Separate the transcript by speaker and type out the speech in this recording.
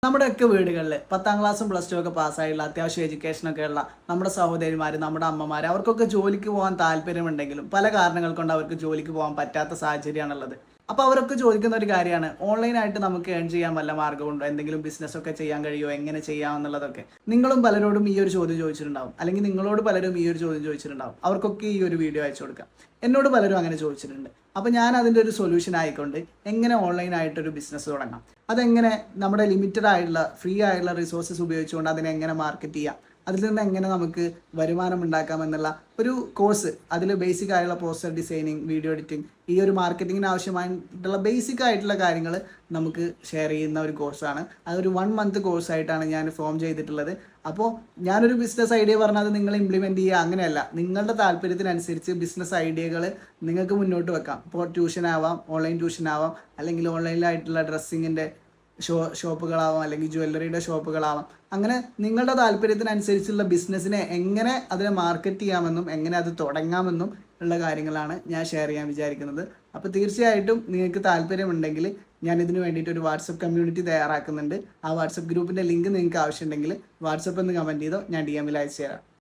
Speaker 1: നമ്മുടെയൊക്കെ വീടുകളിൽ 10ാം ക്ലാസ്സും പ്ലസ് ടു ഒക്കെ പാസ്സായുള്ള അത്യാവശ്യം എഡ്യൂക്കേഷനൊക്കെ ഉള്ള നമ്മുടെ സഹോദരിമാർ, നമ്മുടെ അമ്മമാർ, അവർക്കൊക്കെ ജോലിക്ക് പോകാൻ താല്പര്യമുണ്ടെങ്കിലും പല കാരണങ്ങൾ കൊണ്ട് അവർക്ക് ജോലിക്ക് പോകാൻ പറ്റാത്ത സാഹചര്യമാണുള്ളത്. അപ്പോൾ അവരൊക്കെ ചോദിക്കുന്ന ഒരു കാര്യമാണ്, ഓൺലൈനായിട്ട് നമുക്ക് ഏൺ ചെയ്യാൻ വല്ല മാർഗ്ഗമുണ്ടോ, എന്തെങ്കിലും ബിസിനസ് ഒക്കെ ചെയ്യാൻ കഴിയുമോ, എങ്ങനെ ചെയ്യാമെന്നുള്ളതൊക്കെ. നിങ്ങളും പലരോടും ഈ ഒരു ചോദ്യം ചോദിച്ചിട്ടുണ്ടാവും, അല്ലെങ്കിൽ നിങ്ങളോട് പലരും ഈ ഒരു ചോദ്യം ചോദിച്ചിട്ടുണ്ടാവും. അവർക്കൊക്കെ ഈ ഒരു വീഡിയോ അയച്ചു കൊടുക്കാം. എന്നോട് പലരും അങ്ങനെ ചോദിച്ചിട്ടുണ്ട്. അപ്പോൾ ഞാൻ അതിൻ്റെ ഒരു സൊല്യൂഷൻ ആയിക്കൊണ്ട് എങ്ങനെ ഓൺലൈനായിട്ടൊരു ബിസിനസ് തുടങ്ങാം, അതെങ്ങനെ നമ്മുടെ ലിമിറ്റഡ് ആയിട്ടുള്ള ഫ്രീ ആയിട്ടുള്ള റിസോഴ്സസ് ഉപയോഗിച്ചുകൊണ്ട് അതിനെ എങ്ങനെ മാർക്കറ്റ് ചെയ്യാം, അതിൽ നിന്ന് എങ്ങനെ നമുക്ക് വരുമാനം ഉണ്ടാക്കാം എന്നുള്ള ഒരു കോഴ്സ്. അതിൽ ബേസിക് ആയിട്ടുള്ള പോസ്റ്റർ ഡിസൈനിങ്, വീഡിയോ എഡിറ്റിംഗ്, ഈ ഒരു മാർക്കറ്റിങ്ങിന് ആവശ്യമായിട്ടുള്ള ബേസിക് ആയിട്ടുള്ള കാര്യങ്ങൾ നമുക്ക് ഷെയർ ചെയ്യുന്ന ഒരു കോഴ്സാണ്. അതൊരു 1 മന്ത് കോഴ്സായിട്ടാണ് ഞാൻ ഫോം ചെയ്തിട്ടുള്ളത്. അപ്പോൾ ഞാനൊരു ബിസിനസ് ഐഡിയ പറഞ്ഞാൽ അത് നിങ്ങൾ ഇംപ്ലിമെൻറ്റ് ചെയ്യുക അങ്ങനെയല്ല, നിങ്ങളുടെ താല്പര്യത്തിനനുസരിച്ച് ബിസിനസ് ഐഡിയകൾ നിങ്ങൾക്ക് മുന്നോട്ട് വെക്കാം. ഇപ്പോൾ ട്യൂഷൻ ആവാം, ഓൺലൈൻ ട്യൂഷൻ ആവാം, അല്ലെങ്കിൽ ഓൺലൈനിലായിട്ടുള്ള ഡ്രസ്സിങ്ങിൻ്റെ ഷോപ്പുകളാവാം, അല്ലെങ്കിൽ ജ്വല്ലറിയുടെ ഷോപ്പുകളാവാം. അങ്ങനെ നിങ്ങളുടെ താല്പര്യത്തിനനുസരിച്ചുള്ള ബിസിനസ്സിനെ എങ്ങനെ അതിനെ മാർക്കറ്റ് ചെയ്യാമെന്നും എങ്ങനെ അത് തുടങ്ങാമെന്നും ഉള്ള കാര്യങ്ങളാണ് ഞാൻ ഷെയർ ചെയ്യാൻ വിചാരിക്കുന്നത്. അപ്പോൾ തീർച്ചയായിട്ടും നിങ്ങൾക്ക് താല്പര്യമുണ്ടെങ്കിൽ ഞാൻ ഇതിന് വേണ്ടിയിട്ട് ഒരു വാട്സപ്പ് കമ്മ്യൂണിറ്റി തയ്യാറാക്കുന്നുണ്ട്. ആ വാട്സപ്പ് ഗ്രൂപ്പിൻ്റെ ലിങ്ക് നിങ്ങൾക്ക് ആവശ്യമുണ്ടെങ്കിൽ വാട്സപ്പ് എന്ന് കമൻറ്റ് ചെയ്തോ, ഞാൻ DM-ൽ അയച്ചു തരാം.